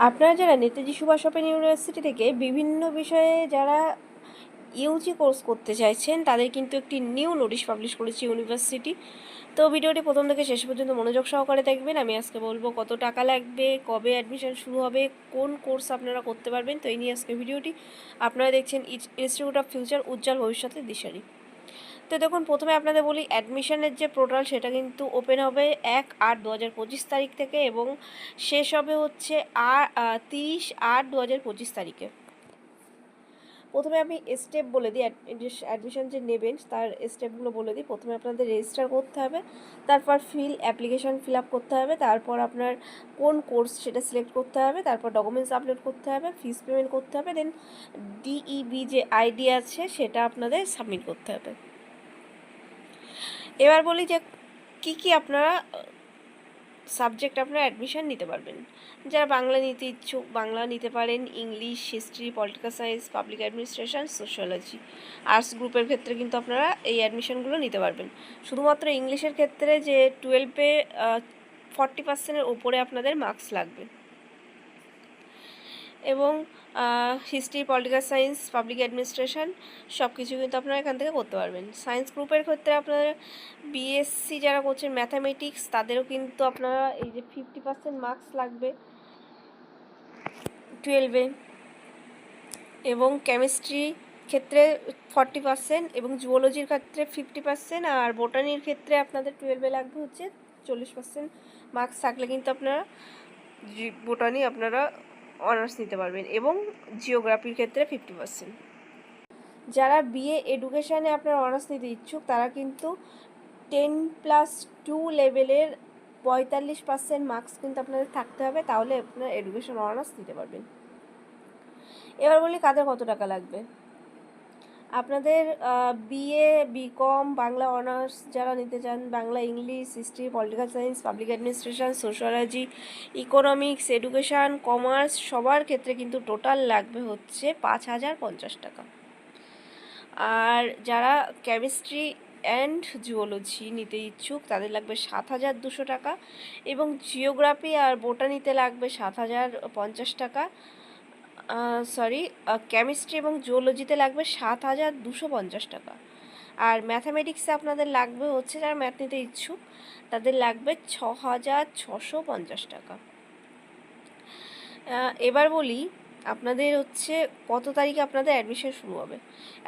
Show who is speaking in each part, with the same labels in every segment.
Speaker 1: আপনারা যারা Netaji Subhash open university থেকে বিভিন্ন বিষয়ে যারা ইউজি কোর্স করতে চাইছেন তাদের কিন্তু একটি নিউ নোটিশ পাবলিশ করেছে ইউনিভার্সিটি। তো ভিডিওটি প্রথম থেকে শেষ পর্যন্ত মনোযোগ সহকারে দেখবেন। আমি আজকে বলবো কত টাকা লাগবে, কবে অ্যাডমিশন শুরু হবে, কোন কোর্স আপনারা করতে পারবেন। তো এই নিয়ে আজকে ভিডিওটি। আপনারা দেখছেন ইনস্টিটিউট অফ ফিউচার, উজ্জ্বল ভবিষ্যতের দিশারি। তো দেখুন, প্রথমে আপনাদের বলি অ্যাডমিশনের যে পোর্টাল সেটা কিন্তু ওপেন হবে 1/8/2025 তারিখ থেকে এবং শেষ হবে হচ্ছে 30/8/2025 তারিখে। প্রথমে আমি স্টেপ বলে দিই, অ্যাডমিশন যে নেবেন তার স্টেপগুলো বলে দিই। প্রথমে আপনাদের রেজিস্টার করতে হবে, তারপর অ্যাপ্লিকেশন ফিল আপ করতে হবে, তারপর আপনার কোন কোর্স সেটা সিলেক্ট করতে হবে, তারপর ডকুমেন্টস আপলোড করতে হবে, ফিস পেমেন্ট করতে হবে, দেন ডিইবি যে আইডি আছে সেটা আপনাদের সাবমিট করতে হবে। এবার বলি যে কি আপনারা সাবজেক্ট আপনারা অ্যাডমিশন নিতে পারবেন। যারা বাংলা নিতে ইচ্ছুক বাংলা নিতে পারেন, English, history, political science, public administration, sociology. Arts গ্রুপের ক্ষেত্রে কিন্তু আপনারা এই অ্যাডমিশনগুলো নিতে পারবেন। শুধুমাত্র ইংলিশের ক্ষেত্রে যে 12-এ 40%-এর ওপরে আপনাদের মার্কস লাগবে এবং history, political science, public administration সব কিছু কিন্তু আপনারা এখান থেকে করতে পারবেন। সায়েন্স গ্রুপের ক্ষেত্রে আপনারা বিএসসি যারা করছেন ম্যাথামেটিক্স তাদেরও কিন্তু আপনারা এই যে 50% মার্কস লাগবে 12-এ এবং কেমিস্ট্রি ক্ষেত্রে 40% এবং জুওলজির ক্ষেত্রে 50% আর বোটানির ক্ষেত্রে আপনাদের 12-এ লাগবে হচ্ছে 40% মার্কস থাকলে কিন্তু আপনারা বোটানি আপনারা অনার্স নিতে পারবেন এবং জিওগ্রাফির ক্ষেত্রে 50%। যারা বিএ এডুকেশানে আপনারা অনার্স নিতে ইচ্ছুক তারা কিন্তু 10+2 লেভেলের 45% মার্কস কিন্তু আপনাদের থাকতে হবে, তাহলে আপনারা এডুকেশন অনার্স নিতে পারবেন। এবার বলি কাদের কত টাকা লাগবে। আপনাদের বিএ, বিকম, বাংলা অনার্স যারা নিতে চান, Bangla, English, history, political science, public administration, sociology, economics, education, commerce সবার ক্ষেত্রে কিন্তু টোটাল লাগবে হচ্ছে 5,050 টাকা। আর যারা কেমিস্ট্রি অ্যান্ড জুওলজি নিতে ইচ্ছুক তাদের লাগবে 7,200 টাকা এবং জিওগ্রাফি আর বোটানিতে লাগবে 7,050 টাকা। কেমিস্ট্রি এবং জুওলজিতে লাগবে 7,250 টাকা। আর ম্যাথামেটিক্সে আপনাদের লাগবে হচ্ছে, যারা ম্যাথ নিতে ইচ্ছুক তাদের লাগবে 6,650 টাকা। এবার বলি আপনাদের হচ্ছে কত তারিখে আপনাদের অ্যাডমিশন শুরু হবে।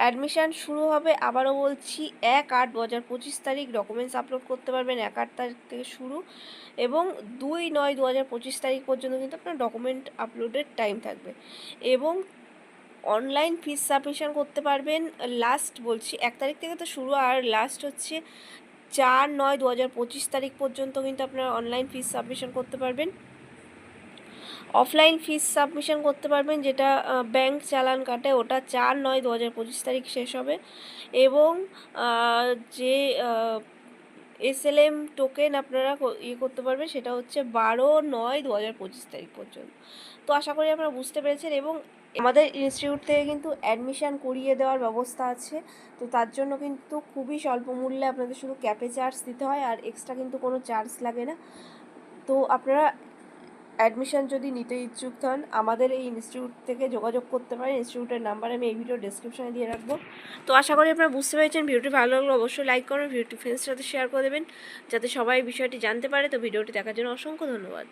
Speaker 1: অ্যাডমিশান শুরু হবে, আবারও বলছি, 1/8/2025 তারিখ। ডকুমেন্টস আপলোড করতে পারবেন 1/8 তারিখ থেকে শুরু এবং 2/9/2025 তারিখ পর্যন্ত কিন্তু আপনার ডকুমেন্ট আপলোডের টাইম থাকবে এবং অনলাইন ফিস সাবমিশন করতে পারবেন। লাস্ট বলছি 1 তারিখ থেকে তো শুরু, আর লাস্ট হচ্ছে 4/9/2025 তারিখ পর্যন্ত কিন্তু আপনারা অনলাইন ফিস সাবমিশন করতে পারবেন। অফলাইন ফিস সাবমিশন করতে পারবেন, যেটা ব্যাংক চালান কাটে, ওটা 4/9/2025 তারিখ শেষ হবে এবং যে এসএলএম টোকেন আপনারা করতে পারবেন সেটা হচ্ছে 12/9/2025 তারিখ পর্যন্ত। তো আশা করি আপনারা বুঝতে পেরেছেন এবং আমাদের ইনস্টিটিউট থেকে কিন্তু অ্যাডমিশান করিয়ে দেওয়ার ব্যবস্থা আছে। তো তার জন্য কিন্তু খুবই স্বল্প মূল্যে আপনাদের শুধু ক্যাপে চার্জ দিতে হয় আর এক্সট্রা কিন্তু কোনো চার্জ লাগে না। তো আপনারা অ্যাডমিশান যদি নিতে ইচ্ছুক হন আমাদের এই ইনস্টিটিউট থেকে যোগাযোগ করতে পারেন। ইনস্টিটিউটের নাম্বার আমি এই ভিডিও ডেসক্রিপশনে দিয়ে রাখবো। তো আশা করি আপনারা বুঝতে পেরেছেন। ভিডিওটি ভালো লাগলে অবশ্যই লাইক করুন, ভিডিওটি ফ্রেন্ডসের সাথে শেয়ার করে দেবেন যাতে সবাই বিষয়টি জানতে পারে। তো ভিডিওটি দেখার জন্য অসংখ্য ধন্যবাদ।